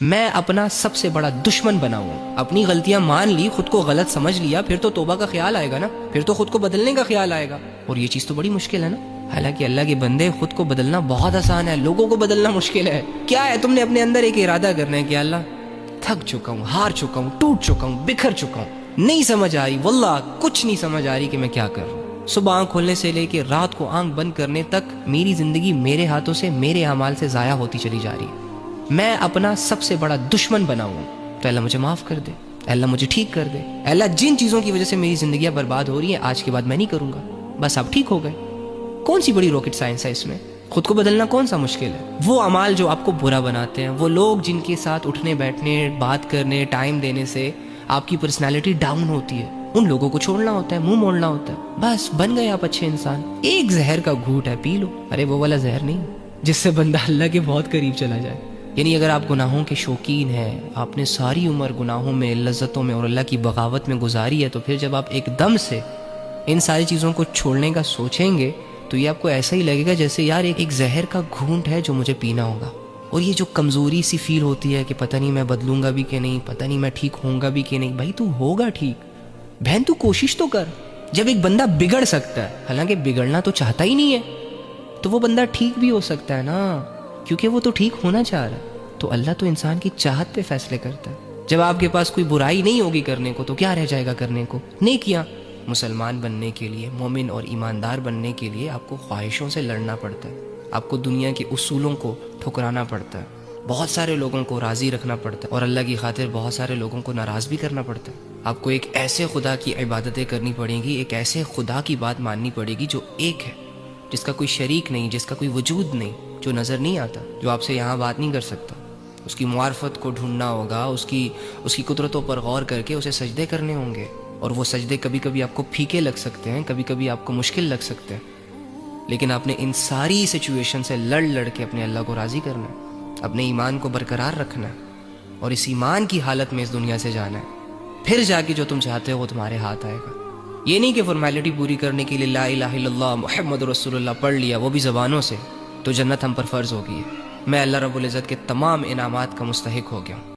میں اپنا سب سے بڑا دشمن بنا ہوں. اپنی غلطیاں مان لی، خود کو غلط سمجھ لیا، پھر تو توبہ کا خیال آئے گا نا، پھر تو خود کو بدلنے کا خیال آئے گا. اور یہ چیز تو بڑی مشکل ہے نا. حالانکہ اللہ کے بندے، خود کو بدلنا بہت آسان ہے، لوگوں کو بدلنا مشکل ہے. کیا ہے، تم نے اپنے اندر ایک ارادہ کرنا ہے کہ اللہ تھک چکا ہوں، ہار چکا ہوں، ٹوٹ چکا ہوں، بکھر چکا ہوں، نہیں سمجھ آ رہی، واللہ کچھ نہیں سمجھ آ رہی کہ میں کیا کر رہا ہوں. صبح آنکھ کھولنے سے لے کے رات کو آنکھ بند کرنے تک میری زندگی میرے ہاتھوں سے، میرے اعمال سے ضائع ہوتی چلی جا رہی ہے. میں اپنا سب سے بڑا دشمن بنا ہوں. تو اللہ مجھے معاف کر دے، اللہ مجھے ٹھیک کر دے. اللہ جن چیزوں کی وجہ سے میری زندگیاں برباد ہو رہی ہیں، آج کے بعد میں نہیں کروں گا، بس اب ٹھیک ہو گئے. کون سی بڑی راکٹ سائنس ہے اس میں؟ خود کو بدلنا کون سا مشکل ہے؟ وہ اعمال جو آپ کو برا بناتے ہیں، وہ لوگ جن کے ساتھ اٹھنے بیٹھنے، بات کرنے، ٹائم دینے سے آپ کی پرسنالٹی ڈاؤن ہوتی ہے، ان لوگوں کو چھوڑنا ہوتا ہے، منہ موڑنا ہوتا ہے. بس بن گئے آپ اچھے انسان. ایک زہر کا گھونٹ ہے، پی لو. ارے وہ والا زہر نہیں جس سے بندہ اللہ کے بہت قریب چلا جائے. یعنی اگر آپ گناہوں کے شوقین ہیں، آپ نے ساری عمر گناہوں میں، لذتوں میں اور اللہ کی بغاوت میں گزاری ہے، تو پھر جب آپ ایک دم سے ان ساری چیزوں کو چھوڑنے کا سوچیں گے تو یہ آپ کو ایسا ہی لگے گا جیسے یار ایک زہر کا گھونٹ ہے جو مجھے پینا ہوگا. اور یہ جو کمزوری سی فیل ہوتی ہے کہ پتہ نہیں میں بدلوں گا بھی کہ نہیں، پتہ نہیں میں ٹھیک ہوں گا بھی کہ نہیں. بھائی تو ہوگا ٹھیک، بہن تو کوشش تو کر. جب ایک بندہ بگڑ سکتا ہے، حالانکہ بگڑنا تو چاہتا ہی نہیں ہے، تو وہ بندہ ٹھیک بھی ہو سکتا ہے نا، کیونکہ وہ تو ٹھیک ہونا چاہ رہا ہے. تو اللہ تو انسان کی چاہت پہ فیصلے کرتا ہے. جب آپ کے پاس کوئی برائی نہیں ہوگی کرنے کو تو کیا رہ جائے گا کرنے کو؟ نیکیاں. مسلمان بننے کے لیے، مومن اور ایماندار بننے کے لیے آپ کو خواہشوں سے لڑنا پڑتا ہے، آپ کو دنیا کے اصولوں کو ٹھکرانا پڑتا ہے، بہت سارے لوگوں کو راضی رکھنا پڑتا ہے، اور اللہ کی خاطر بہت سارے لوگوں کو ناراض بھی کرنا پڑتا ہے. آپ کو ایک ایسے خدا کی عبادتیں کرنی پڑیں گی، ایک ایسے خدا کی بات ماننی پڑے گی جو ایک ہے، جس کا کوئی شریک نہیں، جس کا کوئی وجود نہیں، جو نظر نہیں آتا، جو آپ سے یہاں بات نہیں کر سکتا. اس کی معرفت کو ڈھونڈنا ہوگا، اس کی قدرتوں پر غور کر کے اسے سجدے کرنے ہوں گے. اور وہ سجدے کبھی کبھی آپ کو پھیکے لگ سکتے ہیں، کبھی کبھی آپ کو مشکل لگ سکتے ہیں، لیکن آپ نے ان ساری سچویشن سے لڑ کے اپنے اللہ کو راضی کرنا ہے، اپنے ایمان کو برقرار رکھنا ہے، اور اس ایمان کی حالت میں اس دنیا سے جانا ہے. پھر جا کے جو تم چاہتے ہو وہ تمہارے ہاتھ آئے گا. یہ نہیں کہ فارمیلٹی پوری کرنے کے لیے لا الہ الا اللہ محمد رسول اللہ پڑھ لیا، وہ بھی زبانوں سے، تو جنت ہم پر فرض ہو گئی ہے. میں اللہ رب العزت کے تمام انعامات کا مستحق ہو گیا ہوں.